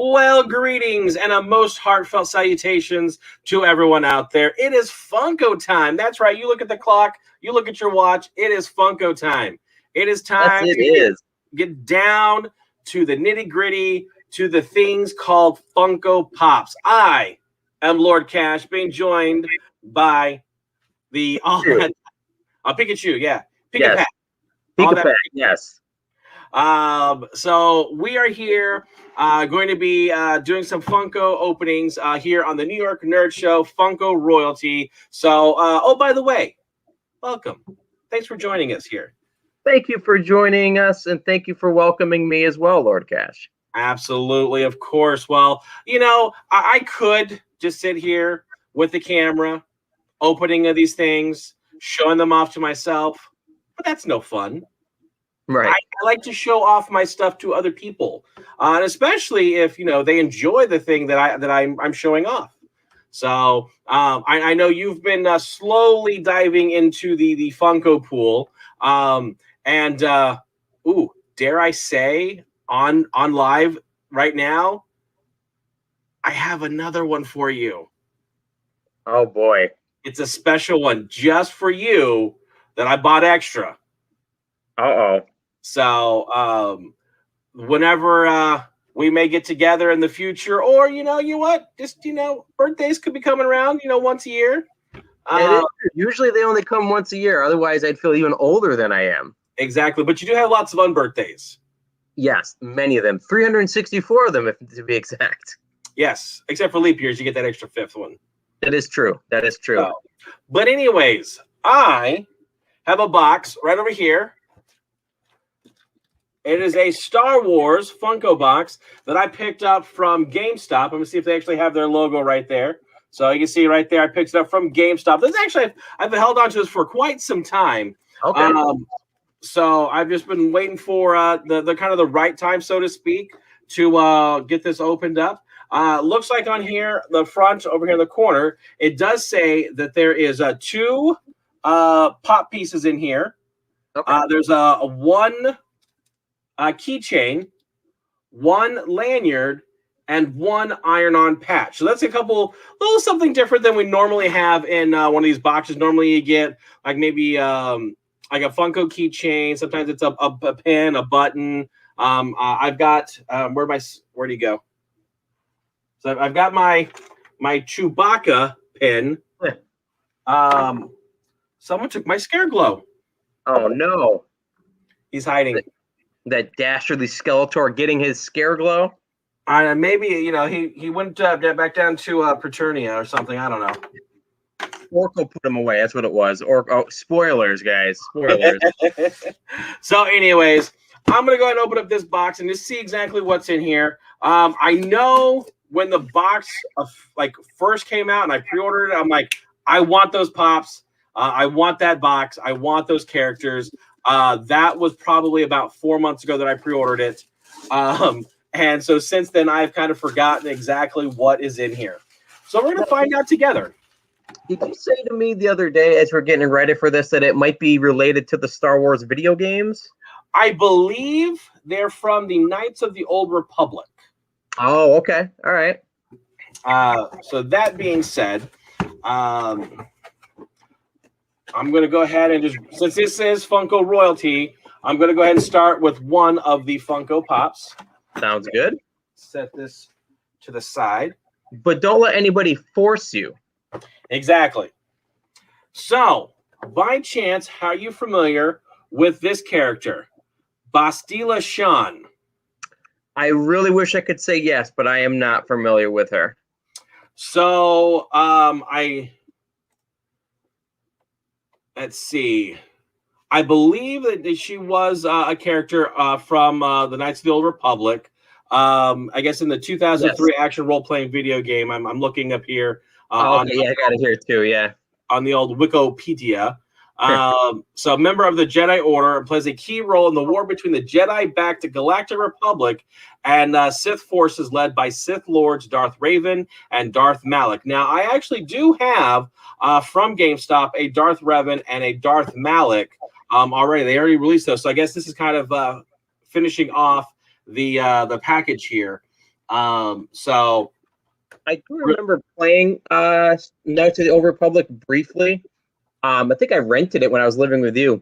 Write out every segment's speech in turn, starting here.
Well, greetings and a most heartfelt salutations to everyone out there. It is Funko time. That's right. You look at the clock, you look at your watch. It is Funko time. It is time to get down to the nitty gritty, to the things called Funko Pops. I am Lord Cash, being joined by the Pikachu. Yeah, Yes. Pikachu. Yes. So we are here going to be doing some Funko openings here on the New York Nerd Show, Funko Royalty. So, oh, by the way, welcome. Thanks for joining us here. Thank you for joining us, and thank you for welcoming me as well, Lord Cash. Absolutely, of course. Well, you know, I could just sit here with the camera, opening of these things, showing them off to myself, but that's no fun. Right. I like to show off my stuff to other people, and especially if they enjoy the thing that I'm showing off. So I know you've been slowly diving into the Funko pool, and dare I say on live right now, I have another one for you. Oh boy, it's a special one just for you that I bought extra. So whenever we may get together in the future, or just birthdays could be coming around, once a year. Usually they only come once a year. Otherwise, I'd feel even older than I am. Exactly, but you do have lots of unbirthdays. Yes, many of them. 364 of them, if to be exact. Yes, except for leap years, you get that extra fifth one. That is true. That is true. But anyways, I have a box right over here. It is a Star Wars Funko box that I picked up from Gamestop. I'm going to see if they actually have their logo right there. So you can see right there, I picked it up from Gamestop. This actually, I've held on to this for quite some time. Okay. So I've just been waiting for the kind of the right time, so to speak, to get this opened up. Looks like on here, the front over here in the corner, it does say that there is two pop pieces in here. Okay. There's a one keychain, one lanyard, and one iron-on patch. So that's a little something different than we normally have in one of these boxes. Normally you get like maybe like a Funko keychain. Sometimes it's a pin, a button. I've got where do you go? So I've got my Chewbacca pin. Someone took my Scare Glow. Oh no! He's hiding. That dastardly Skeletor getting his Scare Glow. Maybe he went back down to Preternia or something. I don't know. Orko put him away. That's what it was. Spoilers, guys. Spoilers. So, anyways, I'm gonna go ahead and open up this box and just see exactly what's in here. I know when the box first came out and I pre-ordered it, I'm like, I want those pops. I want that box. I want those characters. That was probably about 4 months ago that I pre-ordered it. And so since then, I've kind of forgotten exactly what is in here. So we're going to find out together. Did you say to me the other day, as we're getting ready for this, that it might be related to the Star Wars video games? I believe they're from the Knights of the Old Republic. Oh, okay. All right. So that being said, I'm going to go ahead and since this is Funko Royalty, I'm going to go ahead and start with one of the Funko Pops. Sounds good. Set this to the side. But don't let anybody force you. Exactly. So, by chance, how are you familiar with this character? Bastila Shan. I really wish I could say yes, but I am not familiar with her. So, let's see. I believe that she was a character from the Knights of the Old Republic. I guess in the 2003 action role-playing video game. I'm looking up here. I got it here too. Yeah, on the old Wikipedia. So, a member of the Jedi Order and plays a key role in the war between the Jedi-backed Galactic Republic and Sith forces led by Sith Lords Darth Raven and Darth Malak. Now, I actually do have from GameStop a Darth Revan and a Darth Malak already. They already released those, so I guess this is kind of finishing off the package here. So I do remember playing Knights of the Old Republic briefly. I think I rented it when I was living with you.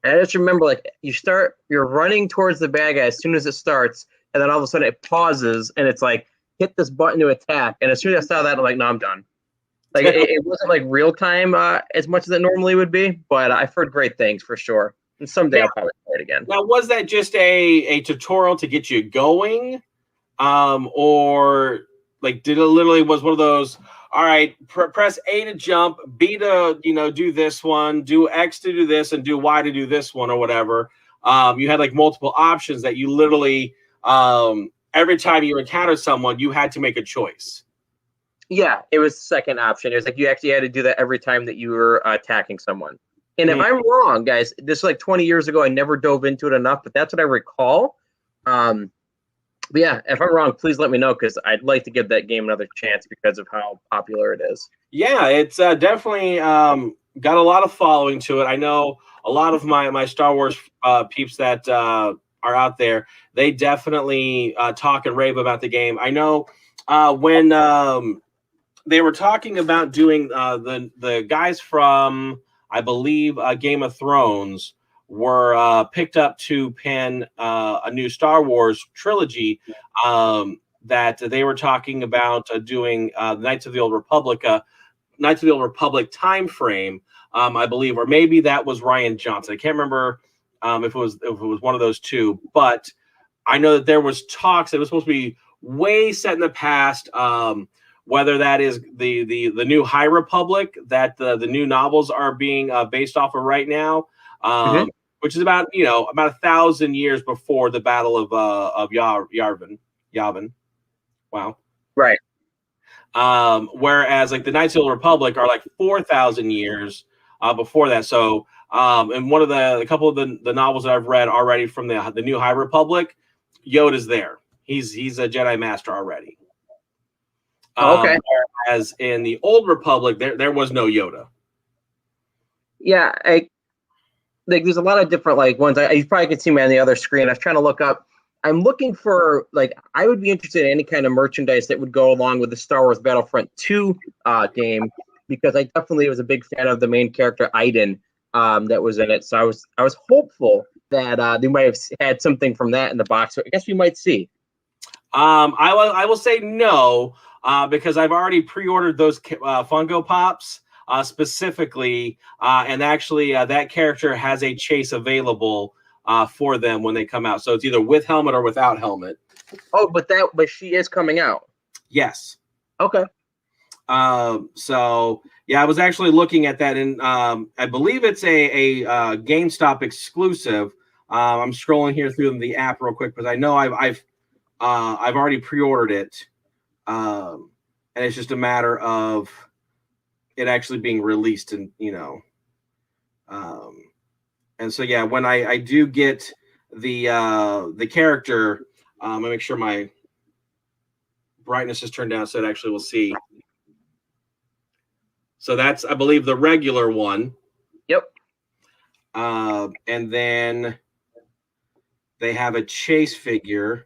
And I just remember, like, you're running towards the bad guy as soon as it starts, and then all of a sudden it pauses, and it's like, hit this button to attack. And as soon as I saw that, I'm like, no, I'm done. Like, it wasn't like real time as much as it normally would be, but I've heard great things for sure. And someday I'll probably play it again. now, was that just a tutorial to get you going, or like did it literally was one of those? All right, press A to jump, B to do this one, do X to do this, and do Y to do this one, or whatever. You had like multiple options that you literally every time you encountered someone, you had to make a choice. Yeah, it was the second option. It was like you actually had to do that every time that you were attacking someone. And if I'm wrong, guys, this is like 20 years ago. I never dove into it enough, but that's what I recall. But yeah, if I'm wrong, please let me know because I'd like to give that game another chance because of how popular it is. Yeah, it's definitely got a lot of following to it. I know a lot of my Star Wars peeps that are out there. They definitely talk and rave about the game. I know when they were talking about doing the guys from, I believe, Game of Thrones were picked up to pen a new Star Wars trilogy that they were talking about doing Knights of the Old Republic time frame, I believe, or maybe that was Ryan Johnson. I can't remember if it was one of those two, but I know that there was talks. It was supposed to be way set in the past. Whether that is the new High Republic that the new novels are being based off of right now, which is about 1,000 years before the Battle of Yavin. Wow. Right. Whereas like the Knights of the Republic are like 4,000 years before that. So and a couple of the novels that I've read already from the new High Republic, Yoda's there. He's a Jedi Master already. Okay. Whereas in the Old Republic, there was no Yoda. Yeah, there's a lot of different ones. You probably can see me on the other screen. I was trying to look up. I'm looking for I would be interested in any kind of merchandise that would go along with the Star Wars Battlefront 2 game because I definitely was a big fan of the main character Iden that was in it. So I was hopeful that they might have had something from that in the box. So I guess we might see. I will say no because I've already pre-ordered those Funko Pops specifically, and actually that character has a chase available for them when they come out. So it's either with helmet or without helmet. Oh, but she is coming out. Yes. Okay. So yeah, I was actually looking at that, and I believe it's a GameStop exclusive. I'm scrolling here through the app real quick because I know I've already pre-ordered it, and it's just a matter of it actually being released, and and so yeah, when I do get the character, I make sure my brightness is turned down so it actually will see. So that's, I believe, the regular one. Yep. And then they have a chase figure.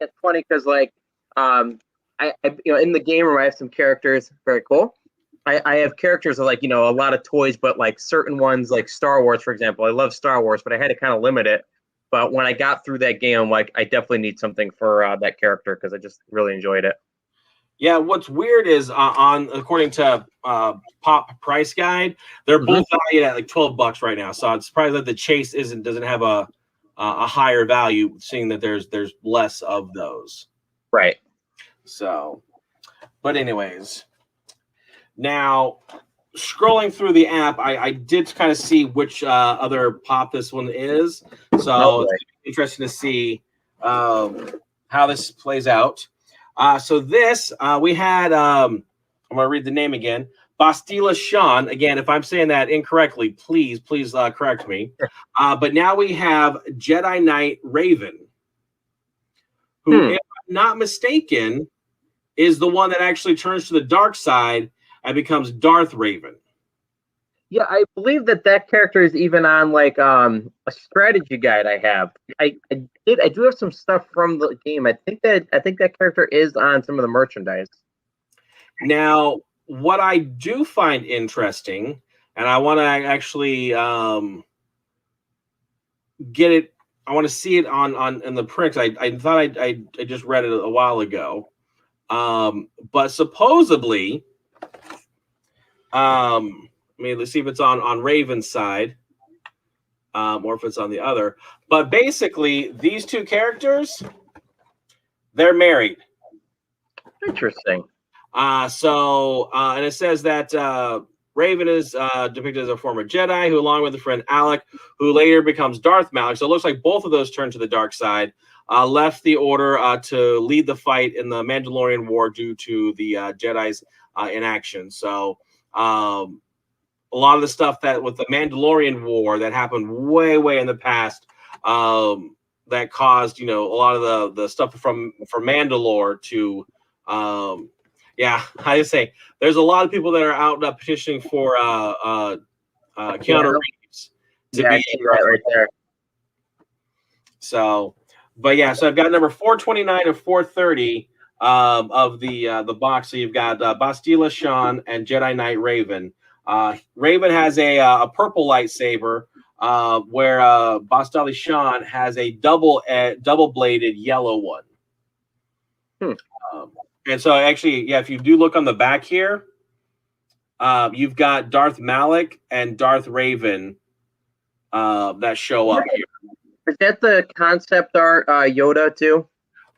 It's funny because I in the game room I have some characters. Very cool. I have characters of a lot of toys, but certain ones like Star Wars, for example. I love Star Wars, but I had to kind of limit it. But when I got through that game, I'm I definitely need something for that character because I just really enjoyed it. Yeah, what's weird is according to Pop Price Guide, they're both valued at $12 right now. So I'm surprised that the chase doesn't have a higher value, seeing that there's less of those. Right. So, but anyways, now scrolling through the app, I did kind of see which other pop this one is. So it's interesting to see how this plays out. So this we had. I'm going to read the name again. Bastila Shan. Again, if I'm saying that incorrectly, please correct me. But now we have Jedi Knight Raven, who, if I'm not mistaken, is the one that actually turns to the dark side and becomes Darth Raven. Yeah, I believe that character is even on like a strategy guide I have. I do have some stuff from the game. I think that character is on some of the merchandise. Now, what I do find interesting, and I want to actually get it. I want to see it on in the print. I thought I just read it a while ago, but supposedly, I mean, let's see if it's on Raven's side, or if it's on the other. But basically, these two characters, they're married. Interesting. And it says that Raven is depicted as a former Jedi who, along with his friend Alec, who later becomes Darth Malak. So it looks like both of those turned to the dark side. Left the Order to lead the fight in the Mandalorian War due to the Jedi's inaction. So a lot of the stuff that with the Mandalorian War that happened way in the past, that caused a lot of the stuff from Mandalore to yeah, I just say there's a lot of people that are out petitioning for Keanu Reeves to Yeah, I be see that right there. So, but yeah, so I've got number 429 and 430 of the box. So you've got Bastila Shan and Jedi Knight Raven. Raven has a purple lightsaber, where Bastila Shan has a double bladed yellow one. And so actually, yeah, if you do look on the back here, you've got Darth Malak and Darth Raven that show up here. Is that the concept art Yoda too?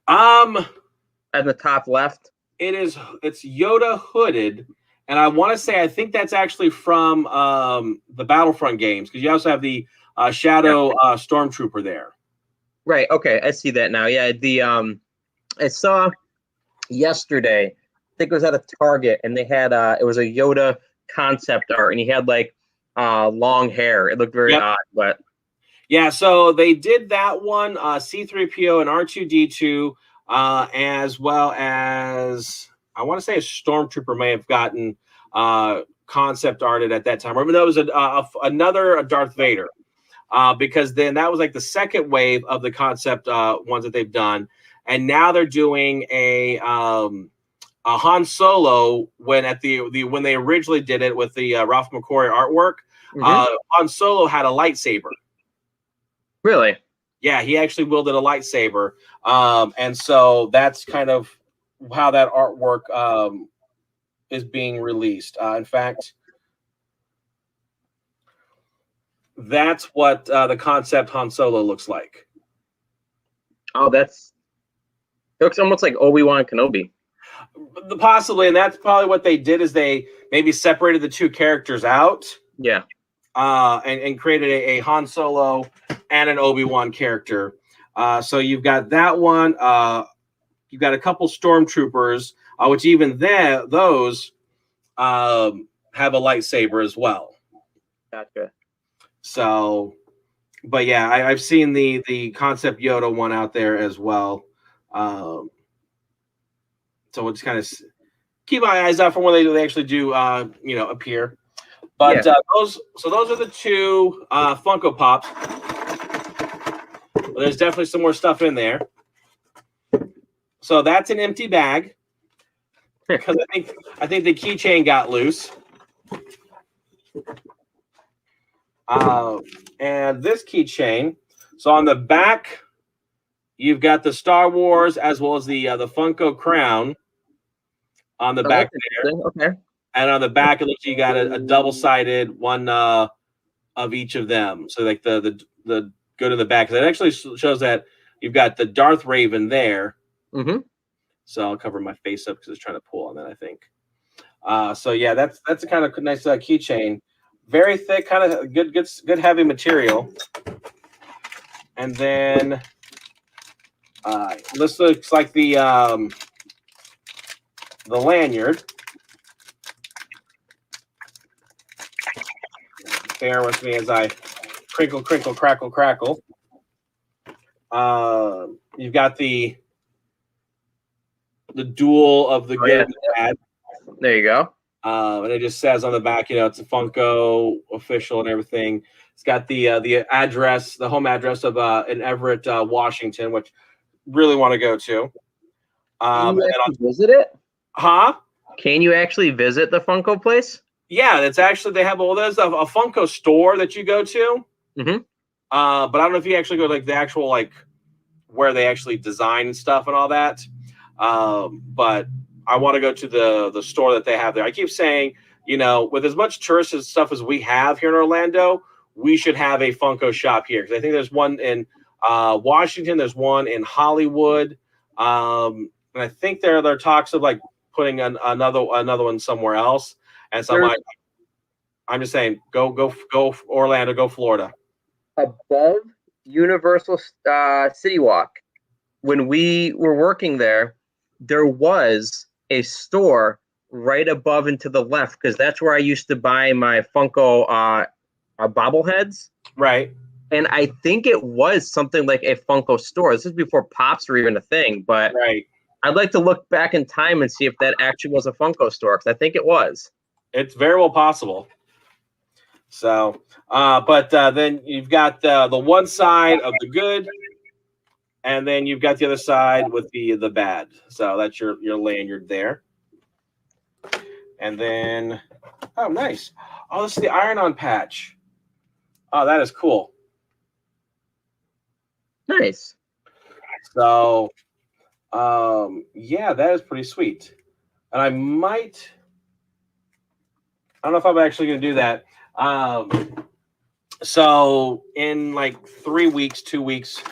At the top left. It's Yoda hooded, and I think that's actually from the Battlefront games, because you also have the Shadow Stormtrooper there. Right. Okay, I see that now. Yeah, I saw yesterday, I think it was at a Target, and they had it was a Yoda concept art, and he had like long hair. It looked very odd, but yeah. So they did that one, C-3PO and R2-D2, as well as I want to say a Stormtrooper may have gotten concept arted at that time. I remember that was another Darth Vader, because then that was like the second wave of the concept ones that they've done. And now they're doing a Han Solo when when they originally did it with the Ralph McQuarrie artwork. Han Solo had a lightsaber. Really? Yeah, he actually wielded a lightsaber, and so that's kind of how that artwork is being released. In fact, that's what the concept Han Solo looks like. Oh, it looks almost like Obi-Wan Kenobi. Possibly, and that's probably what they did, is they maybe separated the two characters out. Yeah. And created a Han Solo and an Obi-Wan character. So you've got that one. You've got a couple Stormtroopers, which even those have a lightsaber as well. Gotcha. So, but yeah, I've seen the concept Yoda one out there as well. So we'll just kind of keep my eyes out for when they actually do appear. But those are the two Funko Pops. Well, there's definitely some more stuff in there. So that's an empty bag, because I think the keychain got loose. And this keychain. So on the back, you've got the Star Wars as well as the Funko crown on the back there. Okay. And on the back, it looks like you got a double-sided one of each of them. So like the go to the back. It actually shows that you've got the Darth Raven there. So I'll cover my face up because it's trying to pull on that, I think. So yeah, that's a kind of nice keychain. Very thick, kind of good heavy material. And then this looks like the lanyard. Bear with me as I crinkle, crinkle, crackle, crackle. You've got the duel of the good and the bad. There you go. And it just says on the back, it's a Funko official and everything. It's got the address, the home address of in Everett, Washington, which really want to go to. Can And you then actually visit it? huh? Can you actually visit the Funko place? Yeah, it's actually they have there's a Funko store that you go to. Mm-hmm. But I don't know if you actually go to like the actual like where they actually design and stuff and all that. But I want to go to the store that they have there. I keep saying, with as much tourist stuff as we have here in Orlando, we should have a Funko shop here because I think there's one in Washington, there's one in Hollywood, and I think there are talks of like putting another one somewhere else. And so I'm just saying, go Orlando, go Florida. Above Universal City Walk, when we were working there was a right above and to the left because that's where I used to buy my Funko bobbleheads. Right. And I think it was something like a Funko store. This is before Pops were even a thing, but Right. I'd like to look back in time and see if that actually was a Funko store because I think it was. It's very well possible. So, but then you've got the one side of the good, and then you've got the other side with the bad. So that's your lanyard there. And then, oh, nice. Oh, this is the iron-on patch. Oh, that is cool. Nice. So, yeah, that is pretty sweet. And I don't know if I'm actually going to do that. So in like 3 weeks, 2 weeks,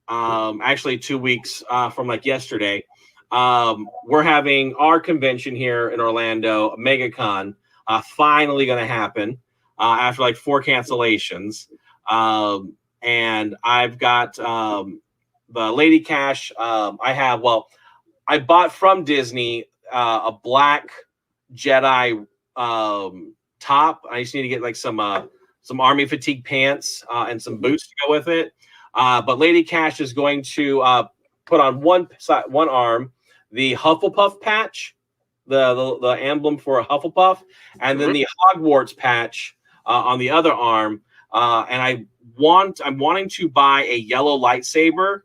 actually 2 weeks from like yesterday, we're having our convention here in Orlando, MegaCon, finally going to happen after like 4 cancellations. And I've got the Lady Cash. I bought from Disney a black Jedi top. I just need to get like some army fatigue pants and some boots to go with it. But Lady Cash is going to put on one arm the Hufflepuff patch, the emblem for a Hufflepuff, and then the Hogwarts patch on the other arm. And I'm wanting to buy a yellow lightsaber,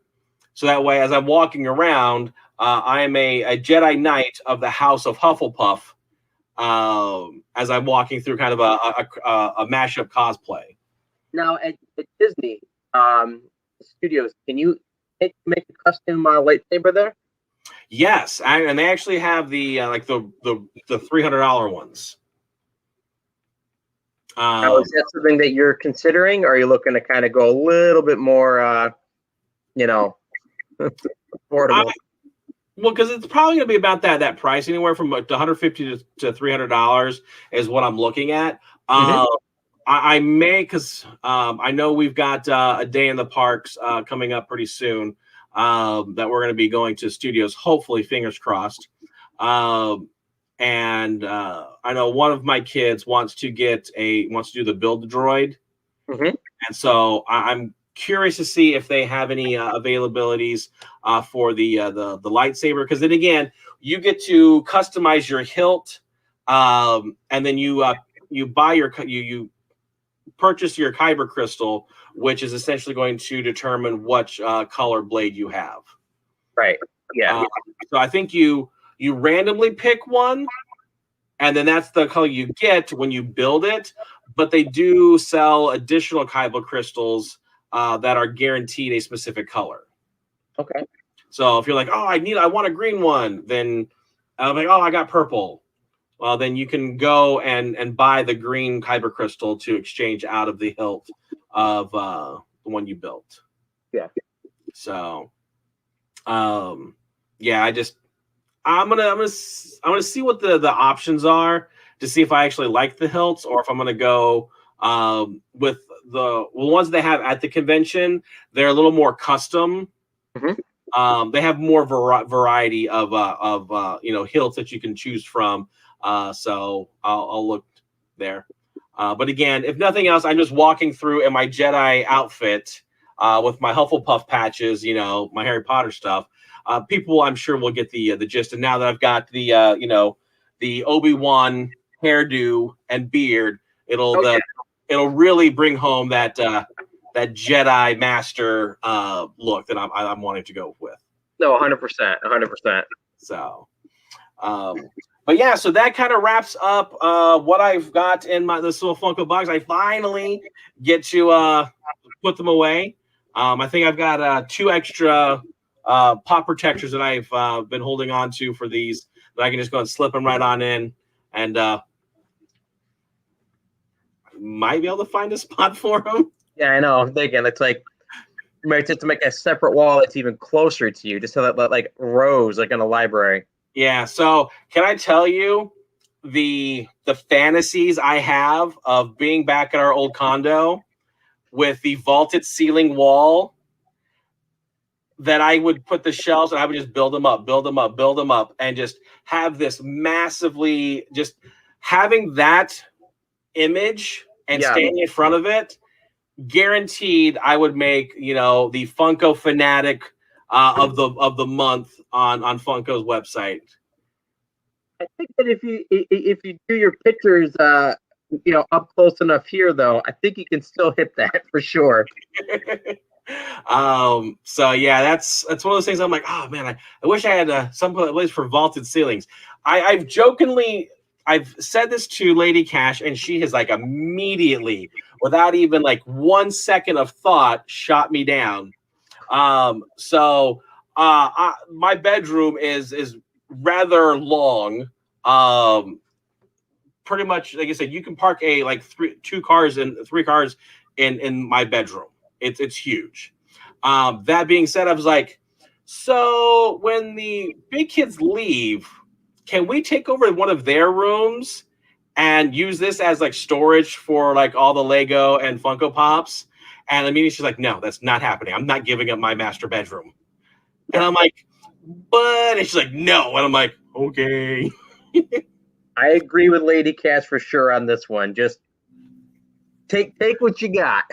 so that way, as I'm walking around, I am a Jedi Knight of the House of Hufflepuff. As I'm walking through kind of a mashup cosplay. Now at Disney Studios, can you make a custom lightsaber there? Yes, and they actually have the like the $300 ones. Now, is that something that you're considering, or are you looking to kind of go a little bit more, affordable? Well, because it's probably going to be about that price, anywhere from $150 to $300 is what I'm looking at. I may, because I know we've got a day in the parks coming up pretty soon that we're going to be going to studios, hopefully, fingers crossed. And I know one of my kids wants to do the Build-A-Droid. And so I'm curious to see if they have any availabilities for the lightsaber, because then again, you get to customize your hilt, and then you buy you purchase your kyber crystal, which is essentially going to determine what color blade you have. Right. Yeah. So I think you randomly pick one, and then that's the color you get when you build it. But they do sell additional kyber crystals that are guaranteed a specific color. Okay. So if you're like, oh, I want a green one, then I'm like, oh, I got purple. Well, then you can go and buy the green kyber crystal to exchange out of the hilt of the one you built. Yeah. So, yeah, I'm gonna see what the options are to see if I actually like the hilts, or if I'm gonna go with the ones they have at the convention. They're a little more custom. They have more variety of hilts that you can choose from. So I'll look there. But again, if nothing else, I'm just walking through in my Jedi outfit with my Hufflepuff patches, my Harry Potter stuff. People, I'm sure, will get the gist. And now that I've got the the Obi-Wan hairdo and beard, it'll Okay. it'll really bring home that that Jedi Master look that I'm wanting to go with. No, 100%, 100%. So, but yeah, so that kind of wraps up what I've got in this little Funko box. I finally get to put them away. I think I've got 2 extra pop protectors that I've been holding on to for these that I can just go and slip them right on in, and might be able to find a spot for them. Yeah, I know. I'm thinking it's like you might have to make a separate wall that's even closer to you, just so that like rows, like in a library. Yeah. So can I tell you the fantasies I have of being back at our old condo with the vaulted ceiling wall, that I would put the shelves and I would just build them up, and just have this massively, just having that image and standing in front of it, guaranteed I would make, the Funko fanatic of the month on Funko's website. I think that if you do your pictures, up close enough here, though, I think you can still hit that for sure. So yeah, that's one of those things. I'm like, oh man, I wish I had some place for vaulted ceilings. I've said this to Lady Cash, and she has like immediately, without even like 1 second of thought, shot me down. So my bedroom is rather long. Pretty much, like I said, you can park three cars in my bedroom. It's huge. That being said, I was like, so when the big kids leave, can we take over one of their rooms and use this as like storage for like all the Lego and Funko Pops? And immediately she's like, no, that's not happening. I'm not giving up my master bedroom. And I'm like, but, and she's like, no. And I'm like, okay. I agree with Lady Cash for sure on this one. Just take what you got.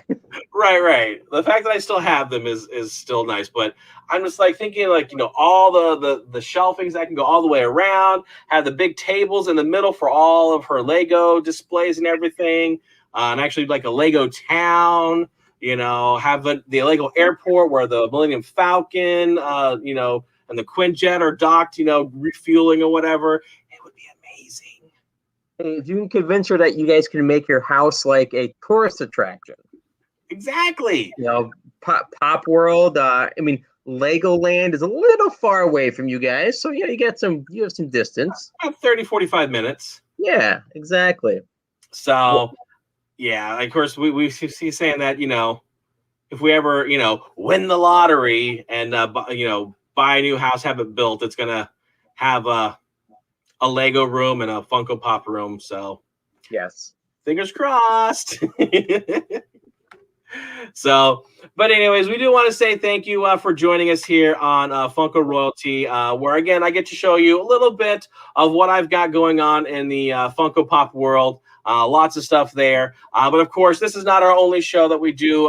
Right. The fact that I still have them is still nice, but I'm just like thinking like, all the shelvings that can go all the way around, have the big tables in the middle for all of her Lego displays and everything, and actually like a Lego town, have the Lego airport where the Millennium Falcon, and the Quinjet are docked, refueling or whatever. It would be amazing. If you can convince her that you guys can make your house like a tourist attraction. Exactly. Pop World. Legoland is a little far away from you guys, so you have some distance. About 30, 45 minutes. Yeah, exactly. So, yeah, of course we see saying that if we ever win the lottery and buy a new house, have it built, it's gonna have a Lego room and a Funko Pop room. So, yes, fingers crossed. So, but anyways, we do want to say thank you for joining us here on Funko Royalty, where again I get to show you a little bit of what I've got going on in the Funko Pop world. Lots of stuff there, but of course, this is not our only show that we do.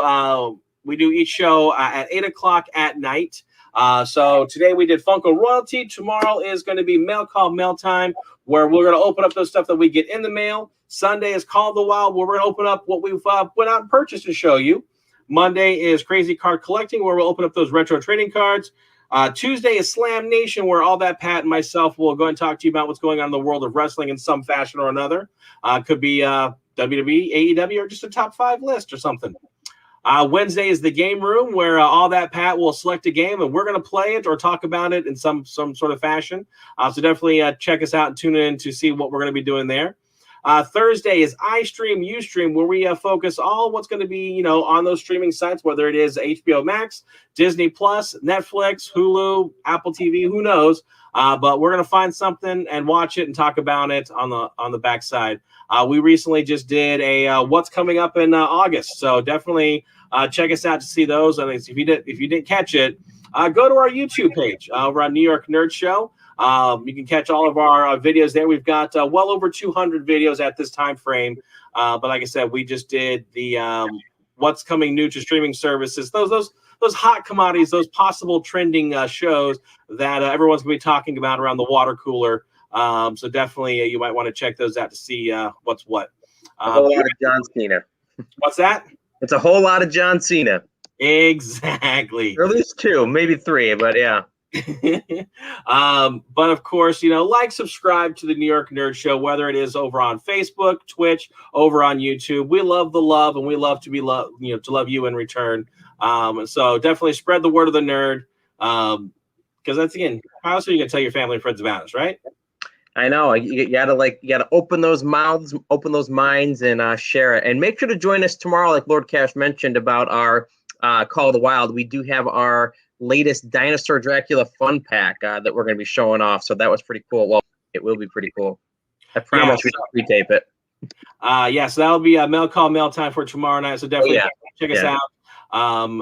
We do each show at 8 o'clock at night. So today we did Funko Royalty. Tomorrow is going to be Mail Call Mail Time, where we're going to open up those stuff that we get in the mail. Sunday is Call the Wild, where we're going to open up what we've went out and purchased to show you. Monday is Crazy Card Collecting, where we'll open up those retro trading cards. Tuesday is Slam Nation, where all that Pat and myself will go and talk to you about what's going on in the world of wrestling in some fashion or another. Could be WWE, AEW, or just a top 5 list or something. Wednesday is the Game Room, where all that Pat will select a game and we're going to play it or talk about it in some sort of fashion. So definitely check us out and tune in to see what we're going to be doing there. Thursday is iStream, Ustream, where we focus all what's going to be, on those streaming sites, whether it is HBO Max, Disney Plus, Netflix, Hulu, Apple TV, who knows? But we're going to find something and watch it and talk about it on the backside. We recently just did a what's coming up in August, so definitely check us out to see those. And if you didn't catch it, go to our YouTube page over on New York Nerd Show. You can catch all of our videos there. We've got well over 200 videos at this time frame. But like I said, we just did the what's coming new to streaming services. Those hot commodities, those possible trending shows that everyone's going to be talking about around the water cooler So definitely you might want to check those out to see what's what. A whole lot of John Cena. What's that? It's a whole lot of John Cena. Exactly. Or at least 2, maybe 3, but yeah. But of course, like, subscribe to the New York Nerd Show, whether it is over on Facebook, Twitch, over on YouTube. We love the love, and we love to be loved, to love you in return. And so definitely spread the word of the nerd. Because that's, again, how else are you gonna tell your family and friends about us, right? I know. You gotta open those mouths, open those minds, and share it. And make sure to join us tomorrow, like Lord Cash mentioned about our Call of the Wild. We do have our latest Dinosaur Dracula fun pack that we're going to be showing off. So that was pretty cool. Well, it will be pretty cool. I promise we can pre-tape it. So that'll be mail call mail time for tomorrow night. So definitely check us out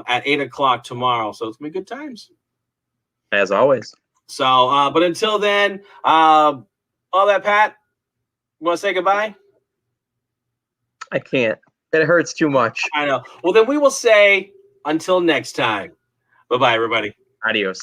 at 8 o'clock tomorrow. So it's gonna be good times. As always. So, but until then, all that, Pat, you want to say goodbye? I can't. It hurts too much. I know. Well, then we will say until next time. Bye-bye, everybody. Adios.